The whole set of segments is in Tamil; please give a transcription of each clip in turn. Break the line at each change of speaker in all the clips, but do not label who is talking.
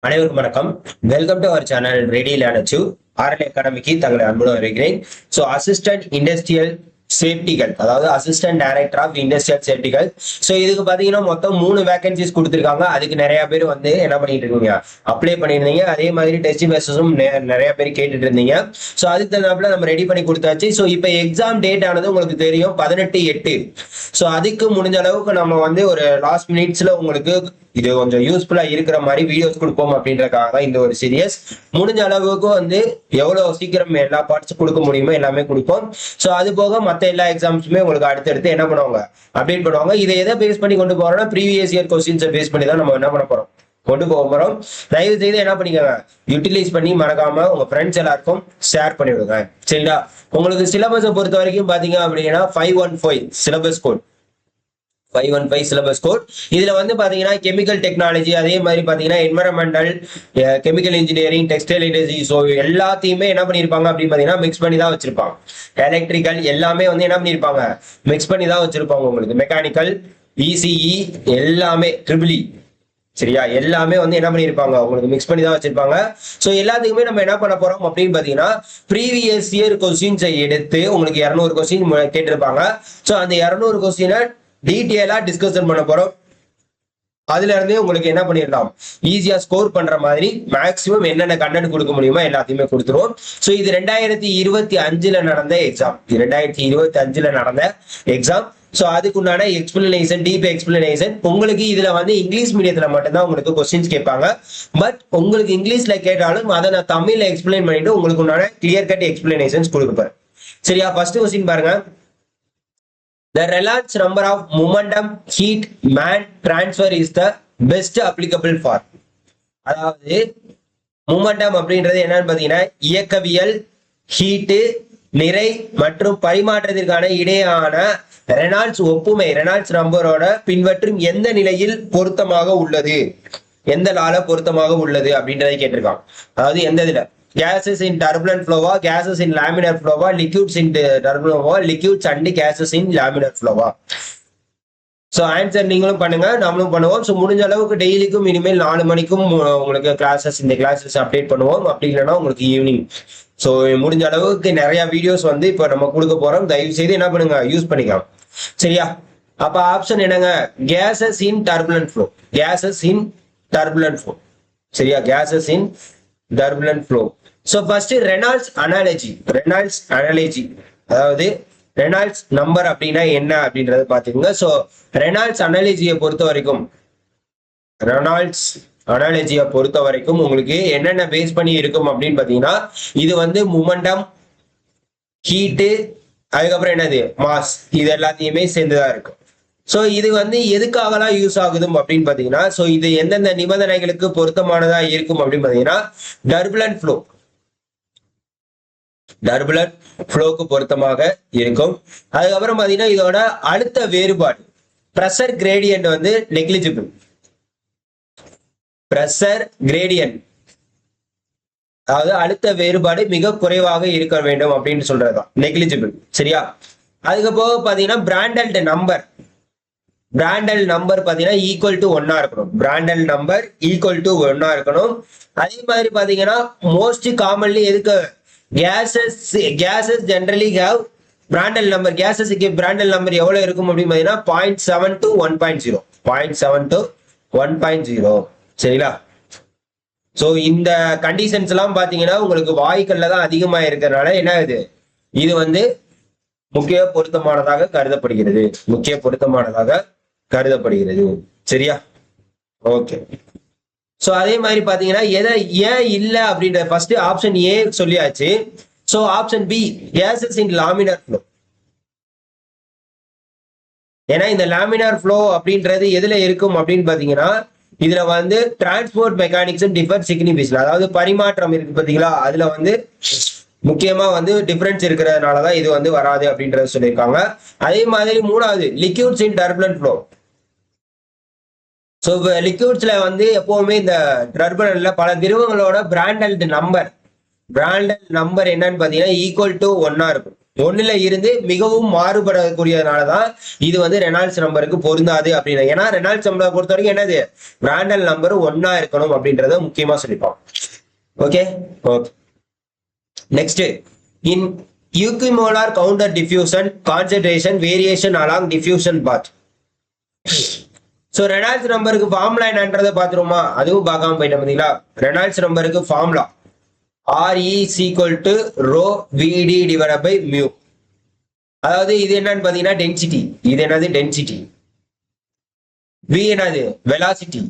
அனைவருக்கும் வணக்கம். Welcome to our channel ready learn achieve. RL அகாடமிக்கு தங்களை அன்புடன் வருகிறேன். ஸோ அசிஸ்டன்ட் இண்டஸ்ட்ரியல் சேஃப்டிகள், அதாவது அசிஸ்டன்ட் டைரக்டர் ஆஃப் இண்டஸ்ட்ரியல் சேஃப்டிகள். ஸோ இதுக்கு பார்த்தீங்கன்னா மொத்தம் 3 வேகன்சிஸ் கொடுத்துருக்காங்க. அதுக்கு நிறைய பேர் வந்து என்ன பண்ணிட்டு இருக்கீங்க, அப்ளை பண்ணியிருந்தீங்க. அதே மாதிரி டெஸ்ட் மெசேஜும் நிறைய பேர் கேட்டுட்டு இருந்தீங்க. ஸோ அதுக்கு தகுந்தாப்புல நம்ம ரெடி பண்ணி கொடுத்தாச்சு. ஸோ இப்போ எக்ஸாம் டேட் ஆனது உங்களுக்கு தெரியும் 18/8. ஸோ அதுக்கு முடிஞ்ச அளவுக்கு நம்ம வந்து ஒரு லாஸ்ட் மினிட்ஸ்ல உங்களுக்கு இது கொஞ்சம் யூஸ்ஃபுல்லா இருக்கிற மாதிரி வீடியோஸ் கொடுப்போம் அப்படின்றதுக்காக தான் இந்த ஒரு சீரியஸ். முடிஞ்ச அளவுக்கு வந்து எவ்வளவு சீக்கிரம் எல்லா பார்ட்ஸ் கொடுக்க முடியுமோ எல்லாமே கொடுப்போம். ஸோ அது போக மற்ற எல்லா எக்ஸாம்ஸுமே உங்களுக்கு அடுத்தடுத்து என்ன பண்ணுவாங்க, அப்டேட் பண்ணுவாங்க. இதை எதை பேஸ் பண்ணி கொண்டு போறோம்னா ப்ரீவியஸ் இயர் கொஸ்டின்ஸை பேஸ் பண்ணி தான் நம்ம என்ன பண்ண போறோம், கொண்டு போக போறோம். தயவு செய்து என்ன பண்ணிக்கோங்க, யூட்டிலைஸ் பண்ணி மறக்காம உங்க ஃப்ரெண்ட்ஸ் எல்லாருக்கும் ஷேர் பண்ணி விடுங்க. சரிங்களா? உங்களுக்கு சிலபஸை பொறுத்த வரைக்கும் பாத்தீங்க அப்படின்னா 515 சிலபஸ் கோட், 515 சிலபஸ் கோட். இதுல வந்து பாத்தீங்கன்னா கெமிக்கல் டெக்னாலஜி, அதே மாதிரி பாத்தீங்கன்னா environmental, chemical engineering, textile industry, so எல்லாத்தையுமே என்ன பண்ணிருப்பாங்க அப்படின்னு பாத்தீங்கன்னா மிக்ஸ் பண்ணி தான் வச்சிருப்பாங்க. எலக்ட்ரிக்கல் எல்லாமே வந்து என்ன பண்ணிருப்பாங்க, மிக்ஸ் பண்ணி தான் வச்சிருப்பாங்க. உங்களுக்கு மெக்கானிக்கல், இசிஇ எல்லாமே, ட்ரிபிள் சரியா, எல்லாமே வந்து என்ன பண்ணிருப்பாங்க, உங்களுக்கு மிக்ஸ் பண்ணி தான் வச்சிருப்பாங்க. ஸோ எல்லாத்துக்குமே நம்ம என்ன பண்ண போறோம் அப்படின்னு பாத்தீங்கன்னா ப்ரீவியஸ் இயர் கொஸ்டின்ஸை எடுத்து உங்களுக்கு 200 கொஸ்டின் கேட்டிருப்பாங்க. ஸோ அந்த 200 கொஸ்டினை டீட்டெயிலா டிஸ்கஷன் பண்ண போறோம். அதுல இருந்தே உங்களுக்கு என்ன பண்ணிடலாம், ஈஸியா ஸ்கோர் பண்ற மாதிரி மேக்ஸிமம் என்னென்ன கண்டென்ட் கொடுக்க முடியுமோ எல்லாத்தையுமே கொடுத்துருவோம். ஸோ இது 2025 நடந்த எக்ஸாம், 2025 நடந்த எக்ஸாம். ஸோ அதுக்குண்டான எக்ஸ்பிளனேஷன், டீப் எக்ஸ்பிளனேஷன். உங்களுக்கு இதுல வந்து இங்கிலீஷ் மீடியத்துல மட்டும்தான் உங்களுக்கு கொஸ்டின்ஸ் கேட்பாங்க. பட் உங்களுக்கு இங்கிலீஷ்ல கேட்டாலும் அதை நான் தமிழ்ல எக்ஸ்பிளைன் பண்ணிட்டு உங்களுக்கு உண்டான கிளியர் கட் எக்ஸ்பிளனேஷன்ஸ் கொடுப்பேன். சரியா? ஃபர்ஸ்ட் கொஸ்டின் பாருங்க. The Rayleigh number of momentum heat man transfer is the best applicable for. அதாவது மூமெண்டம் அப்படின்றது என்னன்னு பாத்தீங்கன்னா இயக்கவியல், ஹீட்டு, நிறை மற்றும் பரிமாற்றத்திற்கான இடையான ரெனால்ட்ஸ் ஒப்புமை, ரெனால்ட்ஸ் நம்பரோட பின்பற்றும் எந்த நிலையில் பொருத்தமாக உள்ளது, எந்த லால பொருத்தமாக உள்ளது அப்படின்றதை கேட்டிருக்காங்க. அதாவது எந்த இதுல gases in turbulent flow, gases in laminar flow, liquids in turbulent flow, liquids and gases in laminar flow. So answer நீங்களும் பண்ணுங்க, நம்மளும் பண்ணுவோம். ஸோ முடிஞ்ச அளவுக்கு டெய்லிக்கும் இனிமேல் 4 மணிக்கும் உங்களுக்கு கிளாஸஸ், இந்த கிளாஸஸ் அப்டேட் பண்ணுவோம். அப்படி இல்லைன்னா உங்களுக்கு ஈவினிங். ஸோ முடிஞ்ச அளவுக்கு நிறைய வீடியோஸ் வந்து இப்போ நம்ம கொடுக்க போறோம். தயவு செய்து என்ன பண்ணுங்க, யூஸ் பண்ணிக்கலாம். சரியா? அப்ப ஆப்ஷன் என்னங்க, gases in turbulent flow, gases in turbulent flow. சரியா? Gases in turbulent flow. So first Reynolds analogy, Reynolds analogy, அதாவது ரெனால்ட்ஸ் நம்பர் அப்படின்னா என்ன அப்படின்றத பாத்துக்கோங்க. ஸோ ரெனால்ட்ஸ் அனாலஜியை பொறுத்த வரைக்கும், ரெனால்ட்ஸ் அனாலஜியை பொறுத்த வரைக்கும் உங்களுக்கு என்னென்ன பேஸ் பண்ணி இருக்கும் அப்படின்னு பாத்தீங்கன்னா, இது வந்து மொமெண்டம், ஹீட்டு, அதுக்கப்புறம் என்னது மாஸ், இது எல்லாத்தையுமே சேர்ந்துதான் இருக்கும். ஸோ இது வந்து எதுக்காகலாம் யூஸ் ஆகுது அப்படின்னு பாத்தீங்கன்னா, ஸோ இது எந்தெந்த நிபந்தனைகளுக்கு பொருத்தமானதா இருக்கும் அப்படின்னு பாத்தீங்கன்னா, டர்புலன்ட் ஃப்ளோ, டர்புலன்ட் ஃப்ளோக்கு பொருத்தமாக இருக்கும். அதுக்கப்புறம் பாத்தீங்கன்னா இதோட அழுத்த வேறுபாடு, பிரஷர் கிரேடியன்ட் வந்து நெக்லிஜிபிள், பிரஷர் கிரேடியன்ட் அதாவது அழுத்த வேறுபாடு மிக குறைவாக இருக்க வேண்டும் அப்படின்னு சொல்றதுதான் நெக்லிஜிபிள். சரியா? அதுக்கு போக பாத்தீங்கன்னா பிராண்டல் நம்பர், பிராண்டல் நம்பர் பாத்தீங்கன்னா ஈக்குவல் டு 1 இருக்கணும், பிராண்டல் நம்பர் ஈக்குவல் டு 1 இருக்கணும். அதே மாதிரி பாத்தீங்கன்னா மோஸ்ட் காமன்லி எதுக்கு gases generally have Prandtl number, கேசஸ்க்கு பிராண்டல் நம்பர் எவ்வளவு இருக்கும் அப்படின்னு பாத்தீங்கன்னா 0.7 to 1.0, 0.7 to 1.0. சரிங்களா? சோ இந்த கண்டிஷன்ஸ் எல்லாம் பாத்தீங்கன்னா உங்களுக்கு வாயுக்கள்ல தான் அதிகமா இருக்கிறதுனால என்ன ஆகுது, இது வந்து முக்கிய பொருத்தமானதாக கருதப்படுகிறது, முக்கிய பொருத்தமானதாக கருதப்படுகிறது. சரியா? ஓகே. சோ அதே மாதிரி பாத்தீங்கன்னா எதை ஏன் இல்ல அப்படின்ற ஃபர்ஸ்ட் ஆப்ஷன் ஏ சொல்லியாச்சு. So option B cases in laminar flow. ஏன்னா இந்த லாமினார் ஃப்ளோ அப்படின்றது எதுல இருக்கும் அப்படின்னு பாத்தீங்கன்னா, இதுல வந்து டிரான்ஸ்போர்ட் மெக்கானிக்ஸ் டிஃபர் சிக்னிஃபிகன்ட், அதாவது பரிமாற்றம் இருக்கு பாத்தீங்களா, அதுல வந்து முக்கியமா வந்து டிஃபரன்ஸ் இருக்கிறதுனாலதான் இது வந்து வராது அப்படின்றத சொல்லியிருக்காங்க. அதே மாதிரி மூணாவது லிக்யூட்ஸ் இன் டர்புலன்ட் ஃப்ளோ. ஸோ லிக்யூட்ஸ்ல வந்து எப்பவுமே இந்த டர்புலன்ட்ல பல திரவங்களோட பிராண்டல் நம்பர், பிராண்டல் நம்பர் என்னன்னு பாத்தீங்கன்னா ஈக்குவல் டு 1 இருக்கும், ஒண்ணுல இருந்து மிகவும் மாறுபடக்கூடியதுனாலதான் இது வந்து ரெனால்ட்ஸ் நம்பருக்கு பொருந்தாது அப்படின்னு. ஏன்னா ரெனால்ட்ஸ் நம்பரை பொறுத்த வரைக்கும் என்னது, பிராண்டல் நம்பர் ஒன்னா இருக்கணும் அப்படின்றத முக்கியமா சொல்லிப்போம். Okay okay. Next, in equimolar counter diffusion concentration variation along diffusion path. So Reynolds நம்பருக்கு ஃபார்முலா என்னன்றதை பாத்துருமா, அதுவும் பார்க்காம போயிட்டோம் பாத்தீங்களா. ரெனால்ட்ஸ் நம்பருக்கு formula RE is equal to rho VD divided by mu. அதாவது இது என்னன்னு பாத்தீங்கன்னா டென்சிட்டி. இது என்னது டென்சிட்டி. V என்னது வெலாசிட்டி.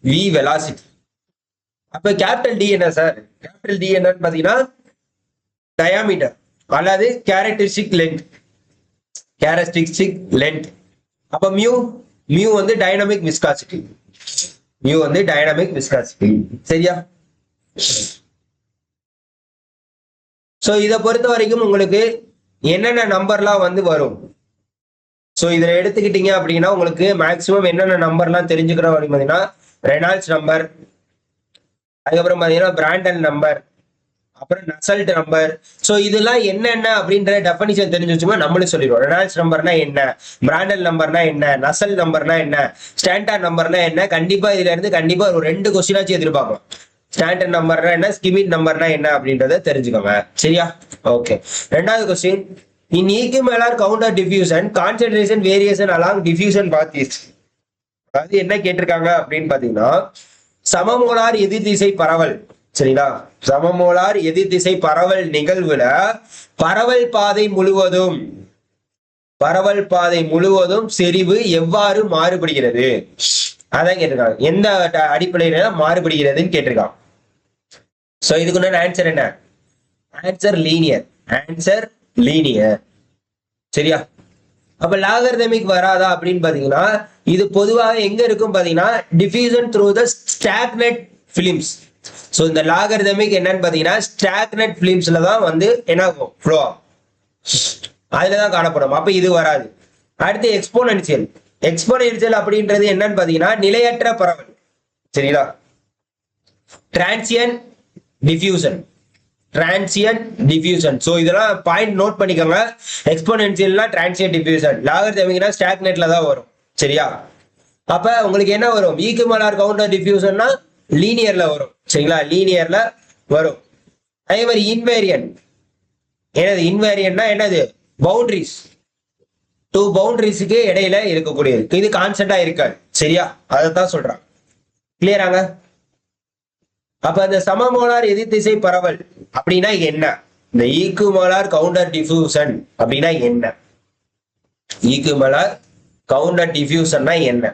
V velocity. அப்ப கேபிட்டல் D என்ன சார், கேபிட்டல் D என்னன்னு பாத்தீங்கன்னா டயாமீட்டர் அல்லது கேரக்டரிஸ்டிக் லென்த். Characteristic length. அப்ப மியூ, மியூ வந்து டைனமிக் விஸ்காசிட்டி. மியூ வந்து டைனமிக் விஸ்காசிட்டி. சரியா. சோ இதை பொறுத்த வரைக்கும் உங்களுக்கு என்னென்ன நம்பர்லாம் வந்து வரும். சோ இதுல எடுத்துக்கிட்டீங்க அப்படின்னா உங்களுக்கு மேக்சிமம் என்னென்ன நம்பர்லாம் தெரிஞ்சுக்கிறோம் அப்படின்னு பாத்தீங்கன்னா ரெனால்ட்ஸ் நம்பர், அதுக்கப்புறம் பாத்தீங்கன்னா பிராண்டன் நம்பர், அப்புறம் நசல்ட் நம்பர். சோ இதெல்லாம் என்னென்ன அப்படின்ற டெஃபினிஷன் தெரிஞ்சு வச்சுமா நம்மளும் சொல்லிடுவோம். ரெனால்ட்ஸ் நம்பர்னா என்ன, பிராண்டல் நம்பர்னா என்ன, நசல் நம்பர்னா என்ன, ஸ்டாண்டர்ட் நம்பர்னா என்ன. கண்டிப்பா இதுல இருந்து கண்டிப்பா ஒரு 2 கொஸ்டினாச்சும் எதிர்பார்க்கலாம். ஸ்டாண்டர்ட் நம்பர்னா என்ன, ஸ்கிமிட் நம்பர்னா என்ன அப்படின்றத தெரிஞ்சுக்கோங்க. சரியா. ஓகே. ரெண்டாவது question, in equimolar counter diffusion concentration variation along diffusion path is. அதாவது என்ன கேட்டிருக்காங்க அப்படின்னு பாத்தீங்கன்னா சமமோலார் எதிர் திசை பரவல். சரிங்களா. சமமோலார் எதிர் திசை பரவல் நிகழ்வுல பரவல் பாதை முழுவதும், பரவல் பாதை முழுவதும் செறிவு எவ்வாறு மாறுபடுகிறது அதான் கேட்டிருக்காங்க. எந்த அடிப்படையில மாறுபடுகிறதுன்னு கேட்டிருக்காங்க. சோ இதுக்கு ஆன்சர் என்ன, ஆன்சர் லீனியர். Answer linear. சரியா. அப்ப லாகர்தமிக் வராதா அப்படின்னு பாத்தீங்கன்னா இது பொதுவாக எங்க இருக்கும் பாத்தீங்கன்னா diffusion through the stagnant films. So இந்த லாகர்தமிக் என்னன்னு பாத்தீங்கன்னா ஸ்டாக்னட் பிலிம்ஸ்ல தான் வந்து என்ன ஆகும், ஃப்ளோ அதுலதான் காணப்படும். அப்ப இது வராது. அடுத்து எக்ஸ்போனன்சியல். எக்ஸ்போனன்சியல் அப்படின்றது என்னன்னு பாத்தீங்கன்னா நிலையற்ற பரவல். சரிங்களா. Transient diffusion, transient diffusion. So இதெல்லாம் பாயிண்ட் நோட் பண்ணிக்கோங்க. எக்ஸ்போனன்சியல்னா டிரான்சியன்ட் டிஃப்யூஷன், லாகர்தமிக்னா ஸ்டாக்னட்ல தான் வரும். சரியா. அப்ப உங்களுக்கு என்ன வரும், ஈக்குவலார் கவுண்டர் டிஃப்யூஷன்னா லீனியர்ல வரும். சரிங்களா, லீனியர்ல வரும். அதே மாதிரி இன்வேரியன்ட். என்னது இன்வேரியன்ட்னா என்னது, பவுண்டரிஸ், 2 பவுண்டரிஸ்க்கு இடையில இருக்கக்கூடியது. இது கான்ஸ்டன்டா இருக்காது. சரியா, அதைத்தான் சொல்றான். கிளியராங்க. அப்ப அந்த சமமோலார் எதிர் திசை பரவல் அப்படின்னா என்ன, இந்த ஈக்குவலார் கவுண்டர் டிஃப்யூஷன் அப்படின்னா என்ன, ஈக்குவலார் கவுண்டர் டிஃப்யூஷன்னா என்ன.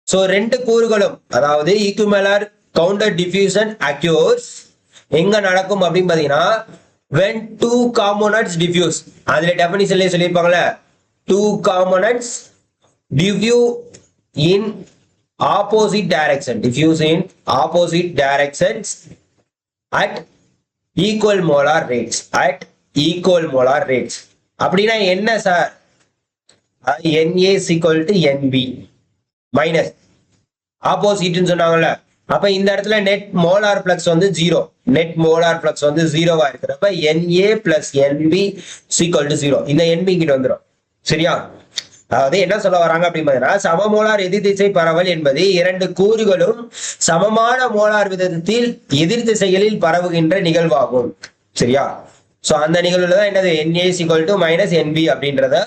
சோ 2 கூறுகளும், அதாவது ஈக்குவலார் கவுண்டர் டிஃப்யூஷன் அக்யூர்ஸ் எங்க நடக்கும் அப்படின்னு பாத்தீங்கன்னா when 2 components diffuse. அதுல டெஃபினிஷன்லயே சொல்லிருப்பாங்கல்ல, 2 components diffuse in opposite direction, diffuse in opposite directions at equal molar rates, at equal molar rates. அப்படின்னா என்ன sir, Na is equal to Nb minus ஆப்போசிட்னு சொன்னாங்கல்ல. அப்ப இந்த இடத்துல நெட் மோலார் பிளக்ஸ் வந்து 0, நெட் மோலார் பிளக்ஸ் வந்து 0வா இருக்கிறப்ப Na plus Nb equal to 0. இந்த Nb கிட்ட வந்துடும். சரியா. அதாவது என்ன சொல்ல வராங்க அப்படின்னு பாத்தீங்கன்னா சமமோலார் எதிர் திசை பரவல் என்பது 2 கூறுகளும் சமமான மோலார் விதத்தில் எதிர் திசைகளில் பரவுகின்ற நிகழ்வாகும். சரியா. சோ அந்த நிகழ்வுல தான் என்னது Na is equal to minus Nb அப்படின்றத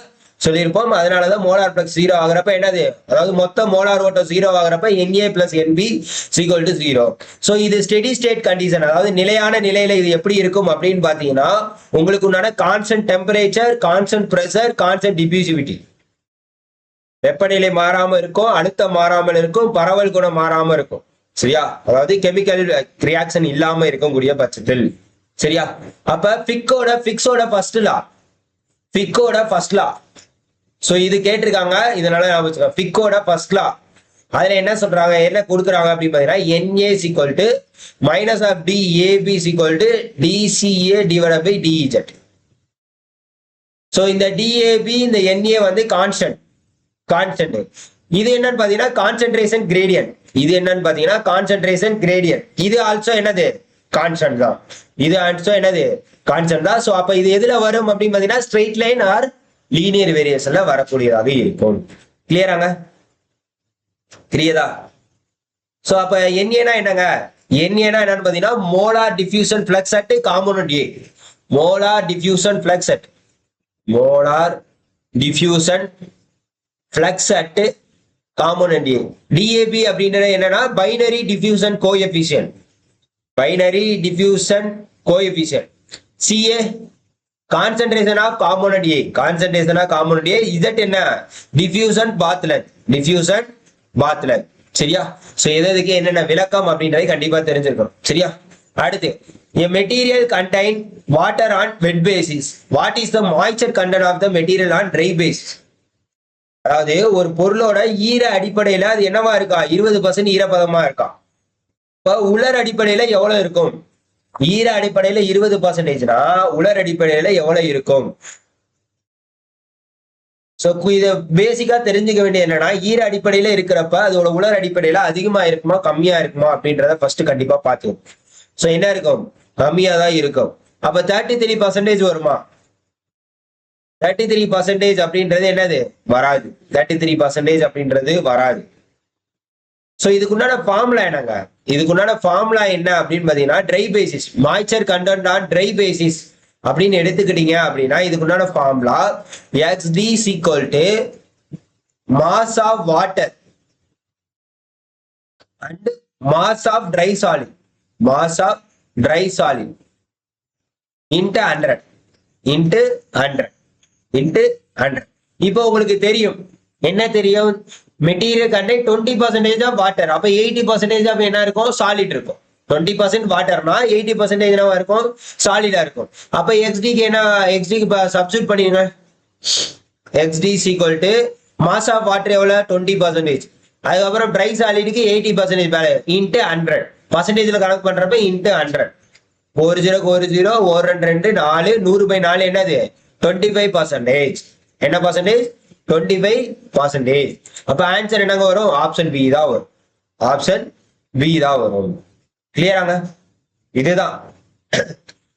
சொல்லியிருப்போம். அதனாலதான் மோலார் பிளக்ஸ் 0 ஆகுறப்ப என்னது, அதாவது மொத்த மோலார் ஓட்டம் 0 ஆகுறப்ப Na plus Nb equal to 0. So இது ஸ்டெடி ஸ்டேட் கண்டிஷன், அதாவது நிலையான நிலையில இது எப்படி இருக்கும் அப்படின்னு பாத்தீங்கன்னா உங்களுக்கு உண்டான constant temperature, constant pressure, constant diffusivity. வெப்பநிலை மாறாம இருக்கும், அழுத்தம் மாறாமல் இருக்கும், பரவல் குணம் மாறாம இருக்கும். சரியா. அதாவது கெமிக்கல் ரியாக்ஷன் இல்லாம இருக்கக்கூடிய பட்சத்தில். சரியா. அப்ப ஃபிக்ஸோட ஃபர்ஸ்ட் லா, ஃபிக்கோட ஃபர்ஸ்ட் லா. சோ இது கேட்டிருக்காங்க, இதனால ஞாபகம். ஃபிக்கோட ஃபர்ஸ்ட் லா அதுல என்ன சொல்றாங்க, என்ன கொடுக்குறாங்க அப்படின்னு பாத்தீங்கன்னா Na is equal to minus of dAb is equal to dCA divided by dZ. So இந்த dAb இந்த Na வந்து கான்ஸ்டன்ட். இது என்னன்னு பாத்தீங்கன்னா கான்சென்ட்ரேஷன் கிரேடியன்ட். இது என்னன்னு பாத்தீங்கன்னா கான்சென்ட்ரேஷன் கிரேடியன்ட். இது ஆல்சோ என்னது கான்ஸ்டன்ட் தான். இது ஆன்சர் என்னது கான்ஸ்டன்ட் தான். ஸோ அப்ப இது எதுல வரும் அப்படின்னு பாத்தீங்கன்னா ஸ்ட்ரெயிட் லைன் ஆர் லீனியர் வேரியேஷன்ல வரக்கூடியதாக இருக்கும். கிளியராங்க? கிளியரா? ஸோ அப்ப NA என்னங்க? NA என்னன்னு பாத்தீங்கன்னா molar diffusion flux at component A. Molar diffusion flux at molar diffusion flux at component A. DAB அப்படின்றது என்னன்னா binary diffusion coefficient. Binary diffusion coefficient. CA concentration of component A. Concentration of component A. Z என்ன? Diffusion path length. Diffusion path length. சரியா? சோ எதுக்கு என்னென்ன விளக்கம் அப்படின்றதை கண்டிப்பா தெரிஞ்சிருக்கணும். சரியா? அடுத்து a material contain water on wet basis. What is the moisture content of the material on dry basis? அதாவது ஒரு பொருளோட ஈர அடிப்படையில அது என்னவா இருக்கா? 20% ஈரப்பதமா இருக்கா. இப்ப உலர் அடிப்படையில எவ்வளவு இருக்கும்? ஈர அடிப்படையில 20%னா உலர் அடிப்படையில எவ்வளவு இருக்கும்? சோ இத பேசிக்கா தெரிஞ்சுக்க வேண்டிய என்னன்னா ஈர அடிப்படையில இருக்கிறப்ப அதோட உலர் அடிப்படையில அதிகமா இருக்குமா கம்மியா இருக்குமா அப்படின்றத ஃபர்ஸ்ட் கண்டிப்பா பாத்துக்கணும். சோ என்ன இருக்கும்? கம்மியா தான் இருக்கும். அப்ப 33% வருமா? 33% அப்படின்றது என்னது? வராது. 33% அப்படின்றது வராது. சோ இதுக்குண்டான ஃபார்முலா என்னங்க? இதுக்குண்டான ஃபார்முலா என்ன அப்படின்னு பாத்தீங்கன்னா try basis, moisture content on try basis அப்படின்னு எடுத்துக்கிட்டீங்க அப்படின்னா இதுக்குண்டான formula XD is equal to mass of water and mass of dry solid. Mass of dry solid into 100 into 100 into 100. இப்போ உங்களுக்கு தெரியும் என்ன தெரியும்? Material content 20% of water. அப்ப 80% ஆஃப் என்ன இருக்கும்? சாலிட் இருக்கும். 20% வாட்டர்னா 80% என்னவா இருக்கும்? சாலிடா இருக்கும். அப்ப XDக்கு என்ன? XDக்கு சப்ஸ்டிட்யூட் பண்ணிடுங்க. XD is equal to mass of water எவ்வளவு? 20%. அதுக்கப்புறம் ட்ரை சாலிடுக்கு 80% வேலை இன்ட்டு 100. பர்சன்டேஜ்ல கணக்கு பண்றப்ப இன்ட்டு 100. 1 0 1 0 1 2 4 100/4 என்னது? 25%. என்ன பர்சன்டேஜ்? 25%. அப்ப ஆன்சர் என்னங்க வரும்? ஆப்ஷன் பி தான் வரும். ஆப்ஷன் பி தான் வரும். கிளியராங்க? இதுதான்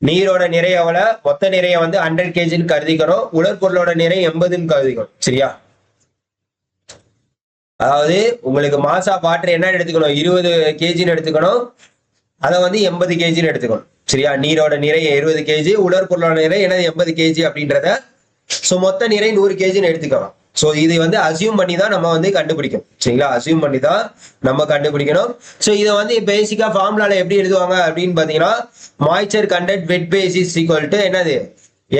நீரோட நிறை எவ்வளவு? மொத்த நிறைய வந்து 100 kgன்னு கருதிக்கணும். உலர் பொருளோட நிறை 80ன்னு கருதிக்கணும். சரியா? அதாவது உங்களுக்கு மாஸ் ஆஃப் வாட்டர் என்ன எடுத்துக்கணும்? 20 kgன்னு எடுத்துக்கணும். அதை வந்து 80 kgன்னு எடுத்துக்கணும். சரியா? நீரோட நிறை 20 kg, உலர் பொருளோட நிறை என்னது? 80 kg அப்படின்றத சோ மொத்த நிறை 100 kgன்னு எடுத்துக்கலாம். சோ இது வந்து அசியூம் பண்ணி தான் நம்ம வந்து கண்டுபிடிக்கணும். சரிங்களா? அசியூம் பண்ணி தான் நம்ம கண்டுபிடிக்கணும். சோ இதை வந்து பேசிக்கா ஃபார்முலால எப்படி எழுதுவாங்க அப்படின்னு பாத்தீங்கன்னா moisture content wet basis equal to என்னது?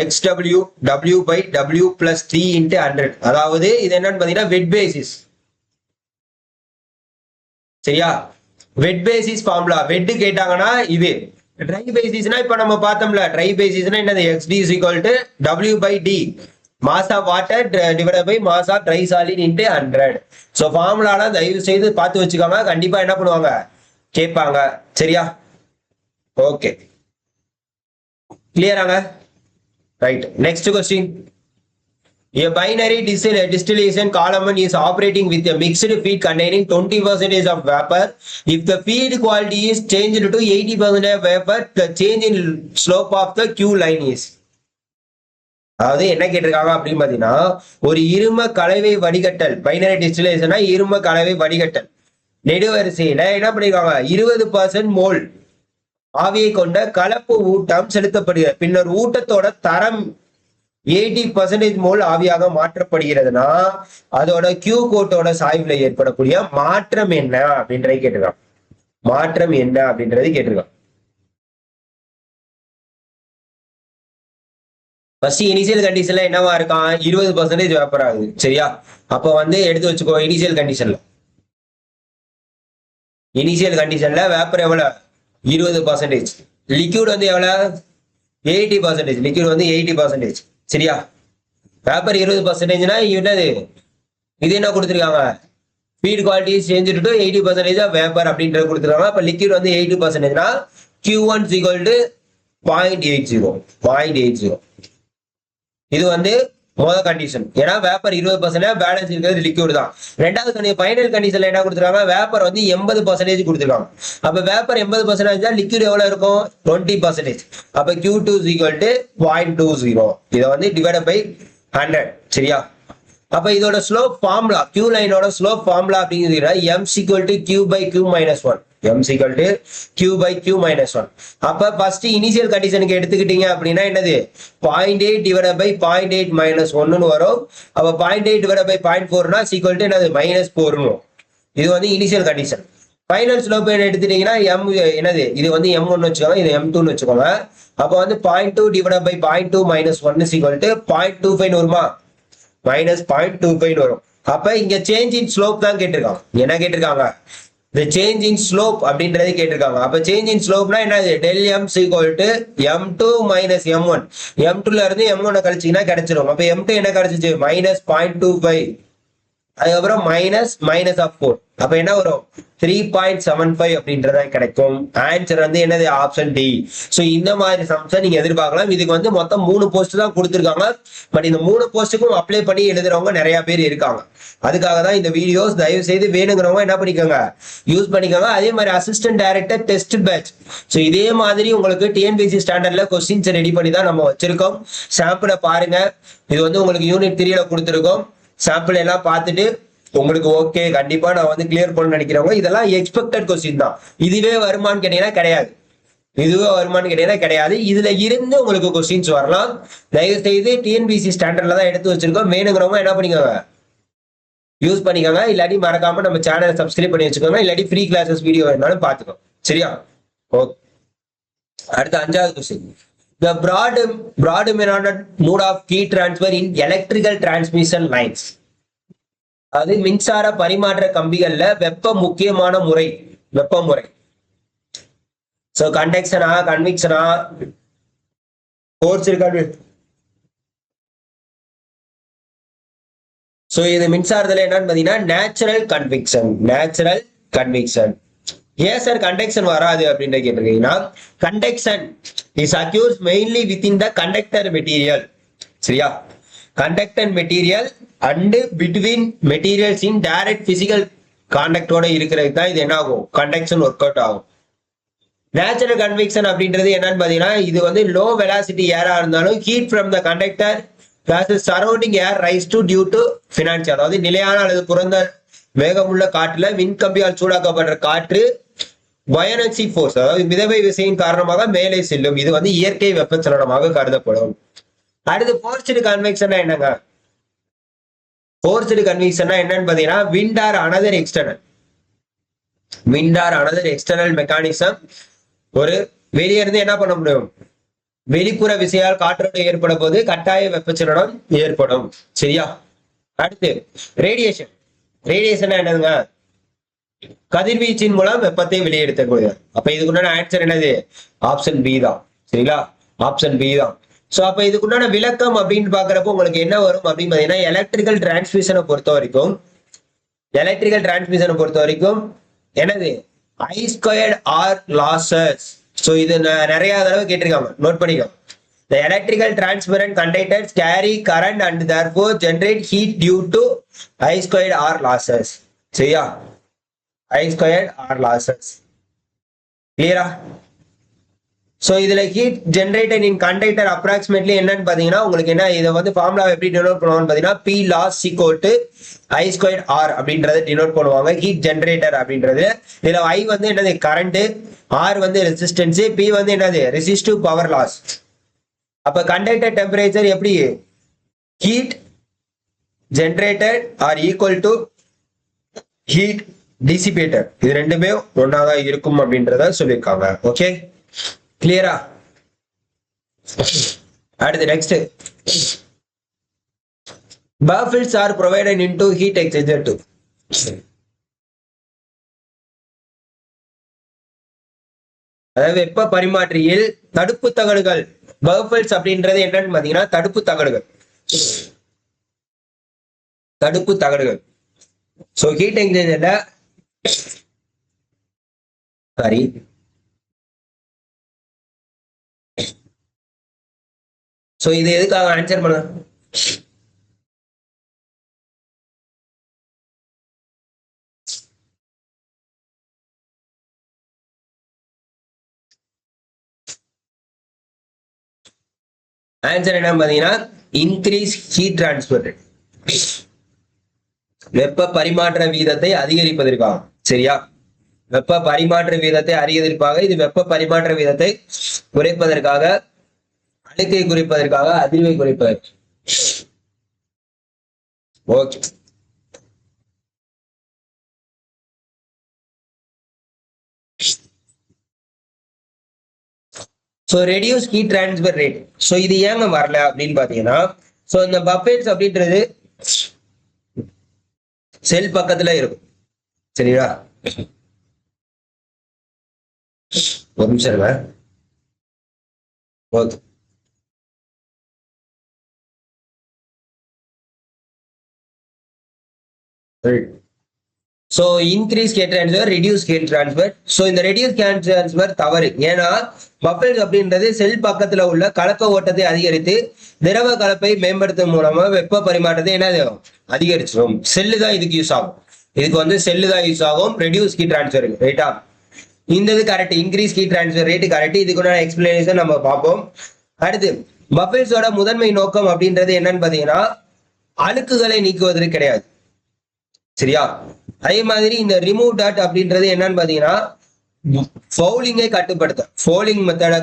XW W/W plus 3 into 100. அதாவது இது என்னன்னு பாத்தீங்கன்னா வெட் பேசிஸ். சரியா? வெட் பேசிஸ் ஃபார்முலா. வெட் கேட்டாங்கன்னா இது. ட்ரை பேசிஸ்னா இப்ப நம்ம பார்த்தோம்ல, ட்ரை பேசிஸ்னா என்னது? XD is equal to W/D. mass of water divided by mass of dry solid into 100. So ஃபார்முலால தயவு செய்து பார்த்து வச்சுக்கோங்க. கண்டிப்பா என்ன பண்ணுவாங்க? கேட்பாங்க. சரியா? ஓகே, கிளியராங்க? Right. Next question. A binary distillation column is operating with a mixed feed containing 20% of vapor. If the feed quality is changed to 80% of vapor, the change in slope of the Q line is. அதாவது என்ன கேட்டிருக்காங்க அப்படின்னு பாத்தீங்கன்னா ஒரு இரும கலவை வடிகட்டல், பைனரி டிஸ்டிலேஷனா இரும கலவை வடிகட்டல் நெடுவரிசையில என்ன பண்ணிருக்காங்க? 20% மோல் ஆவியை கொண்ட கலப்பு ஊட்டம் செலுத்தப்படுகிறது. பின்னர் ஊட்டத்தோட தரம் 80% மோல் ஆவியாக மாற்றப்படுகிறதுனா அதோட கியூ கோட்டோட சாய்வுல ஏற்படக்கூடிய மாற்றம் என்ன அப்படின்றதை கேட்டிருக்காங்க. மாற்றம் என்ன அப்படின்றது கேட்டிருக்காங்க. ஃபர்ஸ்ட் இனிஷியல் கண்டிஷன்ல என்னவா இருக்கான்? 20% வேப்பர் ஆகுது. சரியா? அப்ப வந்து எடுத்து வச்சுக்கோ. இனிஷியல் கண்டிஷன்ல வேப்பர் எவ்வளவு? 20%. லிக்யூட் வந்து எவ்வளவு? 80%. லிக்யூட் வந்து 80%. சரியா? வேப்பர் 20%னா என்னது? இது என்ன கொடுத்துருக்காங்க? Feed quality change to 80% of vapour அப்படின்றது கொடுத்துருக்காங்க. அப்ப லிக்யூட் வந்து 80%னா Q1 = 0.80. இது வந்து முதல் கண்டிஷன். ஏன்னா வேப்பர் 20% பேலன்ஸ் இருக்கிறது லிக்விட் தான். ரெண்டாவது ஃபைனல் கண்டிஷன்ல என்ன கொடுத்துருக்காங்க, வேப்பர் வந்து 80% கொடுத்துருக்காங்க. அப்ப வேப்பர் 80% லிக்விட் எவ்வளவு இருக்கும், 20%. அப்ப Q2 is equal to 0.20. இதை வந்து டிவைட் பை 100. சரியா? அப்ப இதோட ஸ்லோப் ஃபார்முலா, Q லைனோட ஸ்லோப் ஃபார்முலா அப்படிங்கிறது m equal to Q by Q minus 1. m equal to Q by Q minus 1. அப்ப ஃபர்ஸ்ட் இனிஷியல் கண்டிஷனுக்கு எடுத்துக்கிட்டீங்க அப்படின்னா என்னது, 0.8 divided by 0.8 minus 1 வரும். அப்ப 0.8 divided by 0.4 equal to என்னது -4. இது வந்து இனிஷியல் கண்டிஷன். ஃபைனல் ஸ்லோப் எடுத்துட்டீங்கன்னா m என்னது, இது வந்து m1 வச்சுக்கோங்க, இது m2 வச்சுக்கோங்க. அப்ப வந்து 0.2 divided by 0.2 minus 1 equal to 0.25 வருமா, -0.25 வரும். அப்ப இங்க சேஞ்ச் இன் ஸ்லோப் தான் கேட்டிருக்காங்க. என்ன கேட்டிருக்காங்க, the change in slope அப்படின்றது கேட்டிருக்காங்க. அப்ப சேஞ்ச் இன் ஸ்லோப்னா என்னது, del m equal to m2 minus m1. m2 ல இருந்து m1 கழிச்சீங்கன்னா கிடைச்சிரும். அப்ப m2 என்ன கிடைச்சிச்சு, -0.25. அதுக்கப்புறம் -4. அப்ப என்ன வரும், 3.75 அப்படின்றத கிடைக்கும். ஆன்சர் வந்து என்னது, ஆப்ஷன் டி. சோ இந்த மாதிரி சம்ஸை நீங்க எதிர்பார்க்கலாம். இதுக்கு வந்து மொத்தம் 3 போஸ்ட் தான் கொடுத்துருக்காங்க. பட் இந்த 3 போஸ்ட்டுக்கும் அப்ளை பண்ணி எழுதுறவங்க நிறைய பேர் இருக்காங்க. அதுக்காக தான் இந்த வீடியோஸ். தயவு செய்து வேணுங்கிறவங்க என்ன பண்ணிக்கோங்க, யூஸ் பண்ணிக்கோங்க. அதே மாதிரி assistant director test batch. So இதே மாதிரி உங்களுக்கு டிஎன்பிஎஸ்சி ஸ்டாண்டர்ட்ல கொஸ்டின்ஸ் ரெடி பண்ணி தான் நம்ம வச்சிருக்கோம். சாம்பிளை பாருங்க. இது வந்து உங்களுக்கு யூனிட் 3ல கொடுத்துருக்கோம். சாம்பிள் எல்லாம் பார்த்துட்டு உங்களுக்கு ஓகே கண்டிப்பா நான் வந்து கிளியர் பண்ண நினைக்கிறவங்க, இதெல்லாம் எக்ஸ்பெக்டட் கொஸ்டின் தான். இதுவே வருமானு கேட்டீங்கன்னா கிடையாது. இதுவே வருமானு கேட்டீங்கன்னா கிடையாது. இதுல இருந்து உங்களுக்கு கொஸ்டின்ஸ் வரலாம். தயவு செய்து டிஎன்பிஎஸ்சி ஸ்டாண்டர்ட்ல தான் எடுத்து வச்சிருக்கோம். வேணுங்கிறவங்க என்ன பண்ணிக்கோங்க, யூஸ் பண்ணிக்கோங்க. இல்லாட்டி மறக்காம நம்ம சேனலை சப்ஸ்கிரைப் பண்ணி வச்சுக்கோங்க. இல்லாட்டி ஃப்ரீ கிளாஸஸ் வீடியோ வேணாலும் பார்த்துக்கோங்க. சரியா? ஓகே. அடுத்த 5வது question. The predominant mode of heat transfer in electrical transmission lines. அது மின்சார பரிமாற்ற கம்பிகள்ல வெப்ப முக்கியமான முறை, வெப்ப முறை. சோ கண்டக்ஷனா, கன்விக்ஷனா, ஃபோர்ஸ் இருக்காது. சோ இது மின்சாரத்துல என்னன்னு பாத்தீங்கன்னா நேச்சுரல் கன்விக்ஷன். Natural convection. ஏன் சார் கண்டக்ஷன் வராது அப்படின்னு கேட்டிருக்கீங்கன்னா, conduction is occurs mainly within the conductor material. சரியா? Conductor material and between materials in direct physical கான்டாக்டோட இருக்கிறது தான் இது என்ன ஆகும், கண்டக்ஷன் ஒர்க் அவுட் ஆகும். நேச்சுரல் கன்விக்ஷன் அப்படின்றது என்னன்னு பாத்தீங்கன்னா, இது வந்து லோ வெலாசிட்டி ஏரா இருந்தாலும் heat from the conductor surrounding air rise to due to finance. அதாவது நிலையான அல்லது குறைந்த வேகமுள்ள காற்றுல மின்கம்பியால் சூடாக்கப்படுற காற்று பயோனசி ஃபோர்ஸ், அதாவது மிதவை விசையின் காரணமாக மேலே செல்லும். இது வந்து இயற்கை வெப்பச்சலனமாக கருதப்படும். அடுத்து ஃபோர்ஸ்டு கன்வெக்ஷன் என்னங்க, ஃபோர்ஸ்டு கன்வெக்ஷன் என்னன்னு பாத்தீங்கன்னா, wind R another external, wind R another external mechanism. ஒரு வெளியே இருந்து என்ன பண்ண முடியும், வெளிப்புற விசையால் காற்றோடு ஏற்படும் போது கட்டாய வெப்பச்சலனம் ஏற்படும். சரியா? அடுத்து ரேடியேஷன். ரேடியேஷன் என்னதுங்க, கதிர்வீச்சின் மூலம் வெப்பத்தை வெளியெடுத்தக்கூடிய. அப்ப இதுக்குண்டான ஆன்சர் என்னது, ஆப்ஷன் பி தான். சரிங்களா? ஆப்ஷன் பி தான். சோ அப்ப இதுக்குண்டான விளக்கம் அப்படின்னு பாக்குறப்போ உங்களுக்கு என்ன வரும் அப்படின்னு பாத்தீங்கன்னா, எலக்ட்ரிக்கல் டிரான்ஸ்மிஷனை பொறுத்த வரைக்கும், எலக்ட்ரிக்கல் டிரான்ஸ்மிஷனை பொறுத்த வரைக்கும் என்னது, I squared R losses. So இது நிறைய தடவை கேட்டிருக்காங்க, நோட் பண்ணிக்கோங்க. The electrical transparent conductors carry current and therefore generate heat due to I squared R losses. சரியா? I squared R losses. கிளியரா? சோ இதுல ஹீட் ஜெனரேட்டட் இன் கண்டக்டர் அப்ராக்சிமேட்லி என்னன்னு பாத்தீங்கன்னா, உங்களுக்கு என்ன இதை வந்து ஃபார்முலா எப்படி டினோட் பண்ணுவாங்கன்னு பாத்தீங்கன்னா, P loss equal to I squared R அப்படின்றத டினோட் பண்ணுவாங்க. ஹீட் ஜெனரேட்டர் அப்படின்றது. இதுல I வந்து என்னது, கரண்ட், R வந்து ரெசிஸ்டன்ஸ், P வந்து என்னது, ரெசிஸ்டிவ் பவர் லாஸ். அப்ப கண்டக்டர் டெம்பரேச்சர் எப்படி, heat generated are equal to heat dissipated. இது ரெண்டுமே ஒன்னாதான் இருக்கும் அப்படின்றத சொல்லியிருக்காங்க. ஓகே, கிளியரா? அடுத்து next, baffles are provided into heat exchanger tube. அதாவது வெப்ப பரிமாற்றியில் தடுப்பு தகடுகள், பஃபல்ஸ் அப்படின்றது என்னன்னு பாத்தீங்கன்னா தடுப்பு தகடுகள், தடுப்பு தகடுகள். சோ ஹீட் எக்ஸ்சேஞ்சர்ல சாரி சோ இது எதுக்காக ஆன்சர் பண்ண, ஆன்சர் என்ன பாத்தீங்கன்னா இன்க்ரீஸ் ஹீட் டிரான்ஸ்பர் ரேட், வெப்ப பரிமாற்ற வீதத்தை அதிகரிப்பதற்காக. சரியா, வெப்ப பரிமாற்ற வீதத்தை அதிகரிப்பாக, இது வெப்ப பரிமாற்ற வீதத்தை குறைப்பதற்காக, அழுக்கை குறைப்பதற்காக, அதிர்வை குறைப்பதற்கு. Okay, so reduce heat transfer rate. So இது ஏங்க வரல அப்படின்னு பாத்தீங்கன்னா, ஸோ இந்த பஃபெட்ஸ் அப்படின்றது செல் பக்கத்துல இருக்கும். சரியா, ஒரு நிமிஷம் இருங்க. Okay, so increase heat transfer, reduce heat transfer. So இந்த ரெடியூஸ் கேட் டிரான்ஸ்பர் தவறு. ஏன்னா பஃபெல்ஸ் அப்படின்றது செல் பக்கத்துல உள்ள கலக்க ஓட்டத்தை அதிகரித்து திரவ கலப்பை மேம்படுத்தும் மூலமா வெப்ப பரிமாற்றத்தை என்ன அதிகரிச்சிடும். செல்லு தான் இதுக்கு யூஸ் ஆகும். இதுக்கு வந்து செல்லு தான் யூஸ் ஆகும் ரெடியூஸ் ஹீட் டிரான்ஸ்பர். ரைட்டா, இந்த இது correct. Increase heat transfer rate correct. இதுக்குள்ள எக்ஸ்பிளனேஷன் நம்ம பார்ப்போம். அடுத்து பஃபெல்ஸோட முதன்மை நோக்கம் அப்படின்றது என்னன்னு பாத்தீங்கன்னா அழுக்குகளை நீக்குவதற்கு கிடையாது. சரியா, அதே மாதிரி இந்த ரிமூவ் டாட் அப்படின்றது என்னன்னு பாத்தீங்கன்னா ஃபவுலிங்கை கட்டுப்படுத்த, ஃபவுலிங் மெத்தடை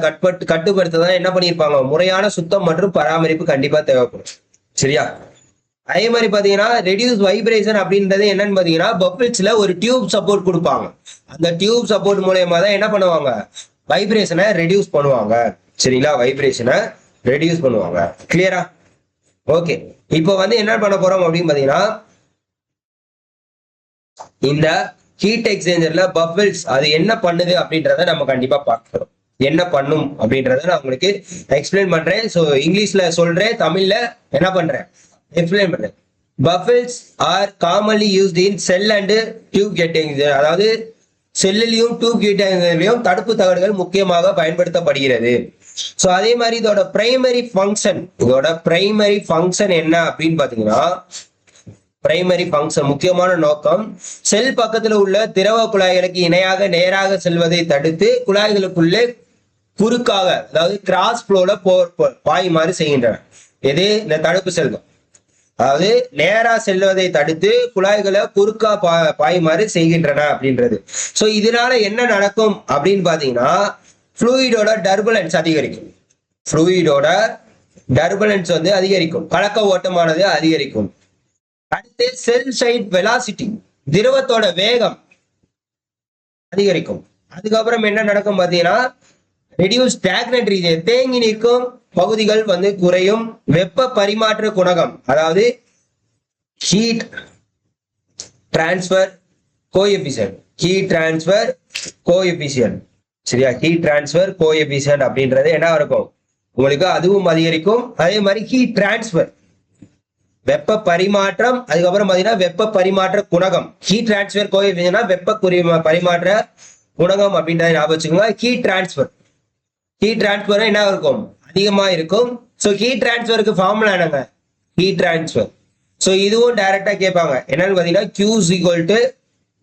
கட்டுப்படுத்த தான் என்ன பண்ணியிருப்பாங்க, முறையான சுத்தம் மற்றும் பராமரிப்பு கண்டிப்பா தேவைப்படும். சரியா, அதே மாதிரி பாத்தீங்கன்னா ரெடியூஸ் வைப்ரேஷன் அப்படின்றது என்னன்னு பாத்தீங்கன்னா பஃபெல்ஸ்ல ஒரு டியூப் சப்போர்ட் கொடுப்பாங்க. அந்த டியூப் சப்போர்ட் மூலயமா தான் என்ன பண்ணுவாங்க, வைப்ரேஷனை ரெடியூஸ் பண்ணுவாங்க. சரிங்களா, வைப்ரேஷனை ரெடியூஸ் பண்ணுவாங்க. கிளியரா? ஓகே, இப்போ வந்து என்ன பண்ண போறோம் அப்படின்னு பாத்தீங்கன்னா இந்த ஹீட் எக்ஸ்சேஞ்சர்ல பஃபெல்ஸ் அது என்ன பண்ணுது அப்படின்றத நம்ம கண்டிப்பா பார்க்கிறோம். என்ன பண்ணும் அப்படின்றத நான் உங்களுக்கு எக்ஸ்பிளைன் பண்றேன். ஸோ இங்கிலீஷ்ல சொல்றேன், தமிழ்ல என்ன பண்றேன் எக்ஸ்பிளைன் பண்றேன். Baffles are commonly used in shell and tube getting. அதாவது செல்லிலையும் டியூப் கெட்டிங்லையும் தடுப்பு தகடுகள் முக்கியமாக பயன்படுத்தப்படுகிறது. ஸோ அதே மாதிரி இதோட பிரைமரி ஃபங்க்ஷன் என்ன அப்படின்னு பாத்தீங்கன்னா பிரைமரி ஃபங்க்ஷன் முக்கியமான நோக்கம் செல் பக்கத்துல உள்ள திரவ குழாய்களுக்கு இணையாக நேராக செல்வதை தடுத்து குழாய்களுக்குள்ளே குறுக்காக, அதாவது கிராஸ் ஃப்ளோல பாயுமாறு செய்கின்றன. எது இந்த தடுப்பு செல்கள், அதாவது நேரா செல்வதை தடுத்து குழாய்களை குறுக்கா பாயுமாறு செய்கின்றன அப்படின்றது. ஸோ இதனால என்ன நடக்கும் அப்படின்னு பாத்தீங்கன்னா ஃப்ளூயிடோட டர்புலன்ஸ் அதிகரிக்கும். ஃப்ளூயிடோட டர்புலன்ஸ் வந்து அதிகரிக்கும், கலக்க ஓட்டமானது அதிகரிக்கும். அடுத்து செல் சைட் வெலாசிட்டி, திரவத்தோட வேகம் அதிகரிக்கும். அதுக்கப்புறம் என்ன நடக்கும் பாத்தீங்கன்னா ரெடியூஸ் ஸ்டாக்னன்ட் ரீஜன், தேங்கி நிற்கும் பகுதிகள் வந்து குறையும். வெப்ப பரிமாற்ற குணகம், அதாவது ஹீட் டிரான்ஸ்பர் கோஎஃபிஷியன்ட், சரியா, ஹீட் டிரான்ஸ்பர் கோஎஃபிஷியன்ட் அப்படின்றது என்ன இருக்கும் உங்களுக்கு, அதுவும் அதிகரிக்கும். அதே மாதிரி ஹீட் டிரான்ஸ்பர் வெப்ப பரிமாற்றம், அதுக்கப்புறம் பாத்தீங்கன்னா வெப்ப பரிமாற்ற குணகம், ஹீட் டிரான்ஸ்பர் கோஎஃபிஷியன்ட்னா வெப்ப பரிமாற்ற குணகம் அப்படின்றத ஞாபகம் வச்சுக்கோங்க. ஹீட் டிரான்ஸ்பர் என்ன இருக்கும், அதிகமா இருக்கும். ஸோ ஹீட் டிரான்ஸ்பருக்கு ஃபார்முலா என்னங்க, ஹீட் டிரான்ஸ்பர். ஸோ இதுவும் டைரக்டா கேட்பாங்க. என்னன்னு பாத்தீங்கன்னா Q =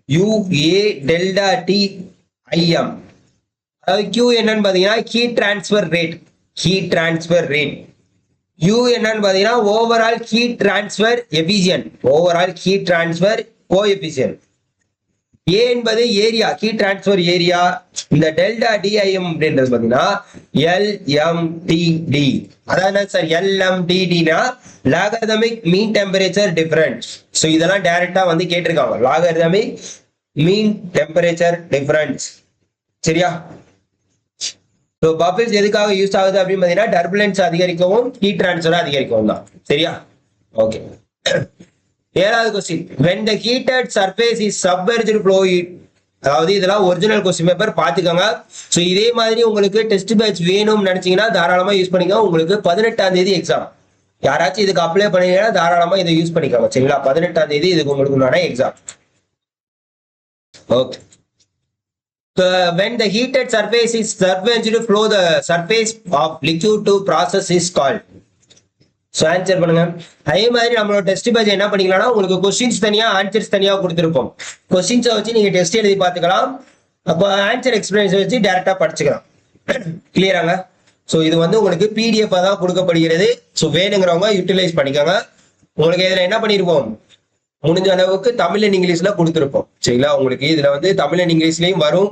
UA delta T IM. அதாவது Q என்னன்னு பாத்தீங்கன்னா ஹீட் டிரான்ஸ்பர் ரேட். U என்னன்னு பாத்தீங்கன்னா overall heat transfer coefficient. A என்பது ஏரியா, ஹீட் டிரான்ஸ்பர் ஏரியா. இந்த டெல்டா DIM அப்படின்றது பாத்தீங்கன்னா LMTD. அதாவது சார் LMTDனா லாகரிதமிக் மீன் டெம்பரேச்சர் டிஃபரன்ஸ். ஸோ இதெல்லாம் டைரக்டா வந்து கேட்டிருக்காங்க, லாகரிதமிக் மீன் டெம்பரேச்சர் டிஃபரன்ஸ். சரியா, ஸோ பஃபெல்ஸ் எதுக்காக யூஸ் ஆகுது அப்படின்னு பாத்தீங்கன்னா டர்புலன்ஸ் அதிகரிக்கவும் ஹீட் டிரான்ஸ்பர் அதிகரிக்கவும் தான். சரியா, ஓகே. 7வது question, when the heated surface is submerged fluid. அதாவது இதெல்லாம் ஒரிஜினல் கொஸ்டின் பேப்பர் பாத்துக்கோங்க. ஸோ இதே மாதிரி உங்களுக்கு டெஸ்ட் பேட்ச் வேணும்னு நினைச்சீங்கன்னா தாராளமா யூஸ் பண்ணிக்கோங்க. உங்களுக்கு 18ஆம் தேதி எக்ஸாம், யாராச்சும் இதுக்கு அப்ளை பண்ணீங்கன்னா தாராளமா இதை யூஸ் பண்ணிக்கோங்க. சரிங்களா, 18ஆம் தேதி இதுக்கு உங்களுக்கு exam. Okay. When the heated surface is submerged flow, the surface of liquid to process is called. So answer பண்ணுங்க. அதே மாதிரி நம்மளோட டெஸ்ட் பேஜ் என்ன பண்ணிக்கலாம்னா உங்களுக்கு கொஸ்டின்ஸ் தனியா ஆன்சர்ஸ் தனியா கொடுத்துருப்போம். கொஸ்டின்ஸை வச்சு நீங்க டெஸ்ட் எழுதி பார்த்துக்கலாம். அப்போ ஆன்சர் எக்ஸ்பிளனேஷன் வச்சு டைரக்டா படிச்சுக்கலாம். கிளியராங்க? ஸோ இது வந்து உங்களுக்கு பிடிஎஃப் தான் கொடுக்கப்படுகிறது. ஸோ வேணுங்கிறவங்க யூட்டிலைஸ் பண்ணிக்கோங்க. உங்களுக்கு இதுல என்ன பண்ணிருப்போம், முடிஞ்ச அளவுக்கு தமிழ் அண்ட் இங்கிலீஷ்ல கொடுத்துருப்போம். சரிங்களா, உங்களுக்கு இதுல வந்து தமிழ் அண்ட் இங்கிலீஷ்லயும் வரும்.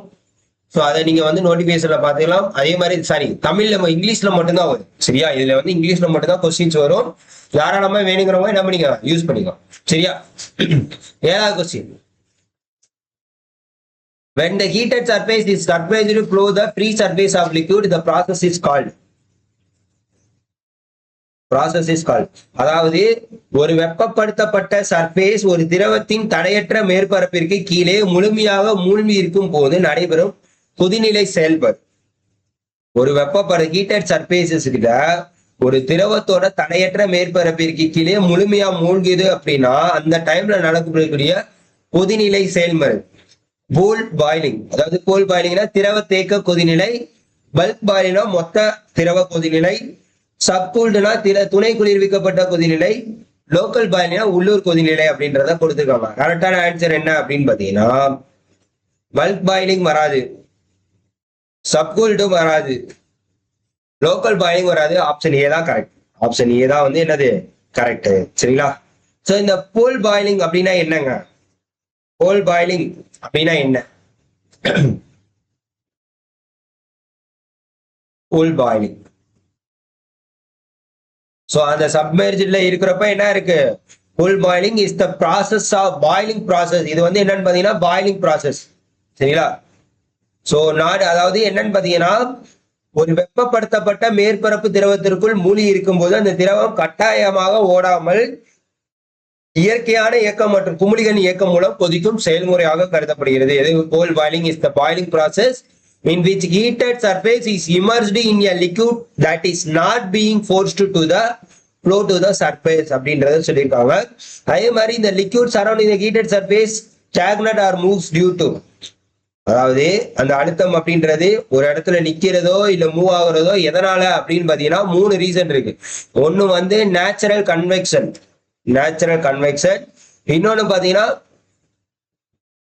ஸோ அதை நீங்க வந்து நோட்டிபிகேஷன்ல பாத்துக்கலாம். அதே மாதிரி சாரி தமிழ்ல இங்கிலீஷ்ல மட்டும்தான் வரும். சரியா, இதுல வந்து இங்கிலீஷ்ல மட்டும்தான் கொஸ்டின்ஸ் வரும். தாராளமா வேணுங்கிறவங்க என்ன பண்ணிக்க யூஸ் பண்ணிக்கலாம். சரியா, 7வது question. When the heated surface is surprised to flow the free surface of liquid, the process is called. Process is called. அதாவது ஒரு வெப்பப்படுத்தப்பட்ட சர்ஃபேஸ் ஒரு திரவத்தின் தடையற்ற மேற்பரப்பிற்கு கீழே முழுமையாக மூழ்கி இருக்கும் போது நடைபெறும் கொதிநிலை செயல்பாடு. ஒரு ஹீட்டட் சர்ஃபேசஸ் கிட்ட ஒரு திரவத்தோட தடையற்ற மேற்பரப்பிற்கு கீழே முழுமையா மூழ்கிது அப்படின்னா அந்த டைம்ல நடக்கக்கூடிய கொதிநிலை செயல்முறை பூல் பாயிலிங். அதாவது கோல் பாயிலிங்னா திரவ தேக்க கொதிநிலை, பல்க் பாயிலிங்னா மொத்த திரவ கொதிநிலை, சப்கூல்டுனா துணை குளிர்விக்கப்பட்ட கொதிநிலை, லோக்கல் பாயிலிங்னா உள்ளூர் கொதிநிலை அப்படின்றத கொடுத்துருக்காங்க. கரெக்டான ஆன்சர் என்ன அப்படின்னு பாத்தீங்கன்னா பல்க் பாயிலிங் வராது, சப்கூல்டும் வராது, லோக்கல் பாயிலிங் வராது. ஆப்ஷன் ஏ தான் கரெக்ட். ஆப்ஷன் ஏ தான் வந்து என்னது கரெக்ட். சரிங்களா, சோ இந்த பூல் பாயிலிங் அப்படின்னா என்னங்க, பூல் பாயிலிங் அப்படின்னா என்ன, பூல் பாயிலிங். சோ அந்த சப்மெர்ஜ்ல இருக்கிறப்ப என்ன இருக்கு, pool boiling is the process of boiling process. இது வந்து என்னன்னு பாத்தீங்கன்னா பாயிலிங் ப்ராசஸ். சரிங்களா, சோ அதாவது என்னன்னு பாத்தீங்கன்னா ஒரு வெப்பப்படுத்தப்பட்ட மேற்பரப்பு திரவத்திற்குள் மூழ்கி இருக்கும் போது அந்த திரவம் கட்டாயமாக ஓடாமல் இயற்கையான இயக்கம் மற்றும் குமிழிகளின் இயக்கம் மூலம் கொதிக்கும் செயல்முறையாக கருதப்படுகிறது. Pool boiling is the boiling process in which heated surface is immersed in a liquid that is not being forced to the flow to the surface அப்படின்றத சொல்லியிருக்காங்க. அதே மாதிரி இந்த liquid surrounding the heated surface stagnate or moves due to, அதாவது அந்த அழுத்தம் அப்படின்றது ஒரு இடத்துல நிக்கிறதோ இல்ல மூவ் ஆகுறதோ எதனால அப்படின்னு பாத்தீங்கன்னா 3 ரீசன் இருக்கு. ஒண்ணு வந்து நேச்சுரல் கன்வெக்ஷன், இன்னொன்னு பாத்தீங்கன்னா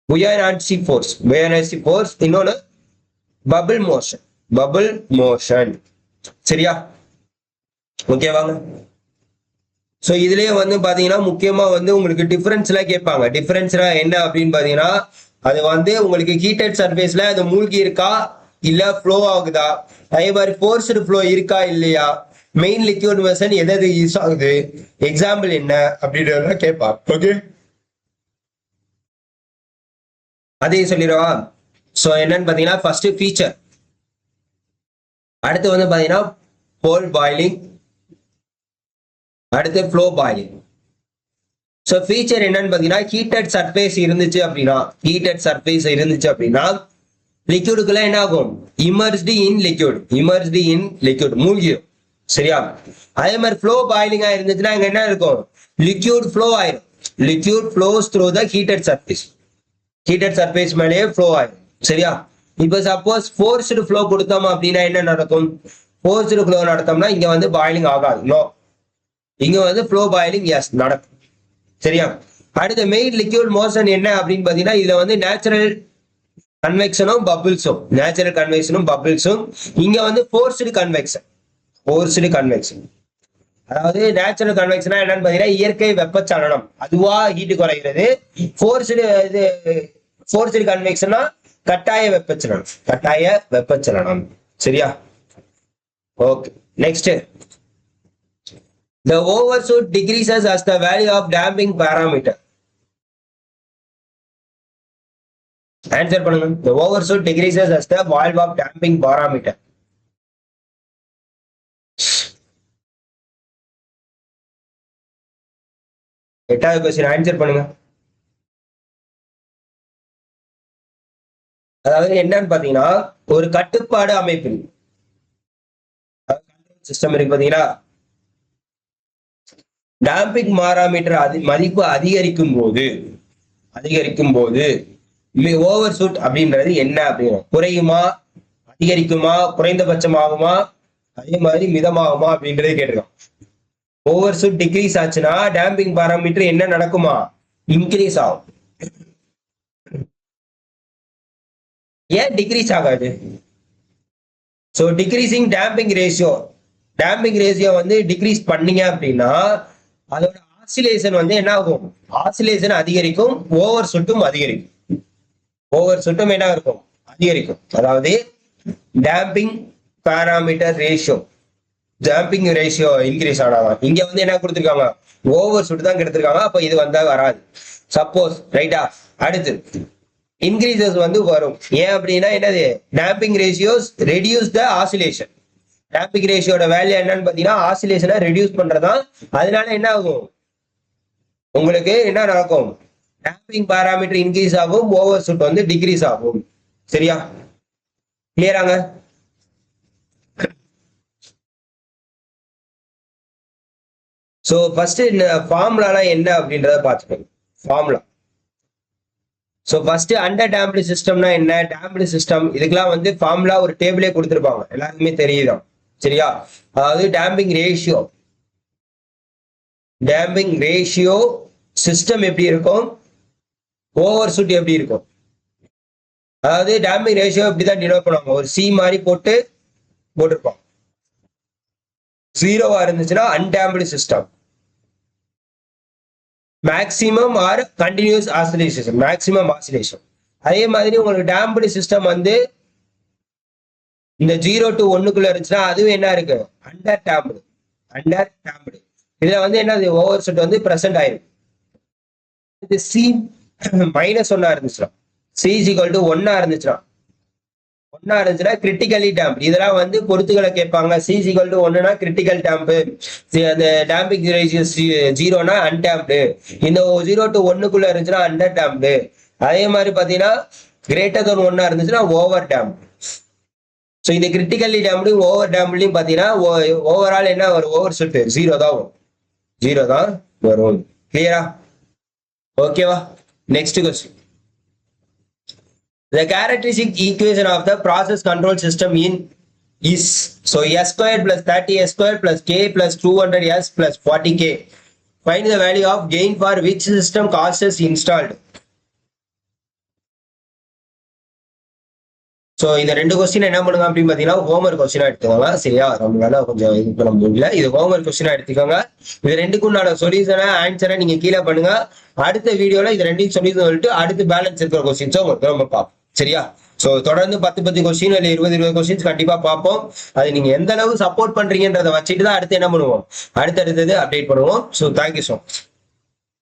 புயான்சி ஃபோர்ஸ், இன்னொன்னு பபிள் மோஷன். சரியா, ஓகேவாங்க. சோ இதுலயே வந்து பாத்தீங்கன்னா முக்கியமா வந்து உங்களுக்கு டிஃபரன்ஸ் எல்லாம் கேட்பாங்க. டிஃபரன்ஸ்னா என்ன அப்படின்னு பாத்தீங்கன்னா அது வந்து உங்களுக்கு ஹீட்டட் சர்ஃபேஸ்ல அது மூழ்கி இருக்கா இல்ல ஃப்ளோ ஆகுதா, அதே மாதிரி ஃபோர்ஸ்டு ஃப்ளோ இருக்கா இல்லையா, மெயின் லிக்விட் வெர்ஷன் எது யூஸ் ஆகுது, எக்ஸாம்பிள் என்ன அப்படின்றத கேட்பாங்க. ஓகே, அதையும் சொல்லிடுவா. சோ என்னன்னு பாத்தீங்கன்னா ஃபர்ஸ்ட் ஃபீச்சர், அடுத்து வந்து பாத்தீங்கன்னா போல் பாயிலிங், அடுத்து ஃப்ளோ பாயிலிங். சோ ஃபீச்சர் என்னன்னு பாத்தீங்கன்னா ஹீட்டட் சர்ஃபேஸ் இருந்துச்சு அப்படின்னா லிக்விடுக்குள்ள என்ன ஆகும், இமர்ஸ்டு இன் லிக்விட் மூழ்கிடும். சரியா, அதே மாதிரி ஃப்ளோ பாயிலிங்கா இருந்துச்சுன்னா இங்க என்ன இருக்கும், லிக்விட் ஃப்ளோ ஆயிரும். Liquid flows through the heated surface மேலேயே ஃப்ளோ ஆயிரும். சரியா, இப்போ சப்போஸ் ஃபோர்ஸ்டு ஃப்ளோ கொடுத்தோம் அப்படின்னா என்ன நடக்கும், ஃபோர்ஸ்டு ஃப்ளோ நடத்தோம்னா இங்க வந்து பாயிலிங் ஆகாது. நோ, இங்க வந்து ஃப்ளோ பாயிலிங் எஸ் நடக்கும். சரியா, அடுத்த மெயின் லிக்விட் மோஷன் என்ன அப்படின்னு பாத்தீங்கன்னா இதுல வந்து நேச்சுரல் கன்வெக்ஷனும் பபிள்ஸும், இங்க வந்து ஃபோர்ஸ்டு கன்வெக்ஷன். அதாவது நேச்சுரல் கன்வெக்ஷனா என்னன்னு பாத்தீங்கன்னா இயற்கை வெப்பச்சலனம், அதுவா ஹீட் குறைகிறது. ஃபோர்ஸ்டு கன்வெக்ஷனா கட்டாய வெப்பச்சலனம். சரியா, okay. Next, the overshoot decreases as the value of damping parameter. Answer பண்ணுங்க. The overshoot decreases as the value of damping parameter. எட்டாவது क्वेश्चन ஆன்சர் பண்ணுங்க. அதாவது என்னன்னு பாத்தீங்கன்னா ஒரு கட்டுப்பாடு அமைப்பில் சிஸ்டம் இருக்கு பாத்தீங்களா, டாம்பிங் பாராமீட்டர் மதிப்பு அதிகரிக்கும் போது ஓவர் ஷூட் அப்படின்றது என்ன அப்படின்னா குறையுமா, அதிகரிக்குமா, குறைந்தபட்சமாகுமா, அதே மாதிரி மிதமாகுமா அப்படின்றதே கேட்டிருக்கோம். ஓவர் ஷூட் டிக்ரீஸ் ஆச்சுன்னா டாம்பிங் பாராமீட்டர் என்ன நடக்குமா, இன்க்ரீஸ் ஆகும். ஏன் டிக்ரீஸ் ஆகாது, so decreasing damping ratio, damping ratio வந்து டிக்ரீஸ் பண்ணீங்க அப்படின்னா அதோட ஆசிலேஷன் வந்து என்ன ஆகும், ஆசிலேஷன் அதிகரிக்கும், ஓவர் சுட்டும் அதிகரிக்கும். ஓவர் சுட்டும் என்ன இருக்கும், அதிகரிக்கும். அதாவது damping parameter ratio, damping ratio increase ஆனாதான். இங்க வந்து என்ன கொடுத்துருக்காங்க, ஓவர் சுட்டு தான் கெடுத்திருக்காங்க. அப்ப இது வந்தா வராது சப்போஸ், ரைட்டா. அடுத்து இன்க்ரீசஸ் வந்து வரும். ஏன் அப்படின்னா என்னது, damping ratios reduce the oscillation. Damping ரேஷியோட வேல்யூ என்னன்னு பாத்தீங்கன்னா ஆசிலேஷனை ரெடியூஸ் பண்றதான். அதனால என்ன ஆகும், உங்களுக்கு என்ன நடக்கும், டேம்பிங் பாராமீட்டர் இன்க்ரீஸ் ஆகும், ஓவர் ஷூட் வந்து டிக்ரீஸ் ஆகும். சரியா, கிளியராங்க? சோ ஃபர்ஸ்ட் இந்த ஃபார்முலாலாம் என்ன அப்படின்றத பார்த்துக்கோங்க. Formula, so first underdamped சிஸ்டம்னா என்ன, டேம்ப்டு சிஸ்டம் இதுக்கெல்லாம் வந்து ஃபார்முலா ஒரு டேபிளே கொடுத்துருப்பாங்க, எல்லாருக்குமே தெரியுதான். சரியா, அதாவது damping ratio, damping ratio system எப்படி இருக்கும், ஓவர் ஷூட் எப்படி இருக்கும். அதாவது டேம்பிங் ரேஷியோ இப்படிதான் டினோட் பண்ணுவாங்க, ஒரு சி மாதிரி போட்டிருப்பாங்க. ஜீரோவா இருந்துச்சுன்னா undamped system, maximum or continuous oscillation, maximum oscillation. அதே மாதிரி உங்களுக்கு டேம்ப்டு சிஸ்டம் வந்து இந்த 0 to 1 இருந்துச்சுன்னா அதுவும் என்ன இருக்கு, அண்டர் டேம்ப்டு, அண்டர் டேம்ப்டு. இதுல வந்து என்ன, ஓவர் ஷூட் வந்து பிரசன்ட் ஆயிருக்கு. இது சி -1 இருந்துச்சுன்னா, சி ஈக்குவல் டு 1 இருந்துச்சுன்னா கிரிட்டிக்கலி டேம்ப். இதெல்லாம் வந்து பொறுத்துக்களை கேட்பாங்க. சி ஈக்குவல் டு 1னா கிரிட்டிக்கல் டேம்ப், அந்த டேம்பிங் ரேஷியோ 0னா அன்டேம்ப்டு. இந்த 0 to 1 இருந்துச்சுன்னா அண்டர் டேம்ப்டு. அதே மாதிரி பாத்தீங்கன்னா கிரேட்டர் தன் 1 இருந்துச்சுன்னா ஓவர் டேம்ப். ஸோ இந்த கிரிட்டிக்கலி டேம்ப்லையும் ஓவர் டேம்ப்லையும் பாத்தீங்கன்னா ஓவரால் என்ன வரும், ஓவர் ஷூட் 0 தான் வரும், 0 தான் வரும். கிளியரா, ஓகேவா? Next question. The characteristic equation of the process control system is so s squared plus 30s squared plus k plus 200s plus 40k. Find the value of gain for which system cost is installed. So இந்த 2 கொஸ்டின் என்ன பண்ணுங்க அப்படின்னு பாத்தீங்கன்னா ஹோம்ஒர்க் கொஸ்டினா எடுத்துக்கோங்க. சரியா, நம்மளால கொஞ்சம் இது பண்ண முடியல, இது ஹோம்ஒர்க் கொஸ்டினா எடுத்துக்கோங்க. இது 2க்கும் உண்டான சொல்யூஷனை ஆன்சரை நீங்க கீழே பண்ணுங்க. அடுத்த வீடியோல இது 2யும் சொல்யூஷன் சொல்லிட்டு அடுத்து பேலன்ஸ் இருக்கிற கொஸ்டின்ஸை உங்களுக்கு நம்ம பார்ப்போம். சரியா, ஸோ தொடர்ந்து 10 கொஸ்டின் இல்லை 20 கொஸ்டின்ஸ் கண்டிப்பா பார்ப்போம். அது நீங்க எந்த அளவு சப்போர்ட் பண்றீங்கன்றதை வச்சுட்டு தான் அடுத்து என்ன பண்ணுவோம், அடுத்தடுத்தது அப்டேட் பண்ணுவோம். So thank you so much.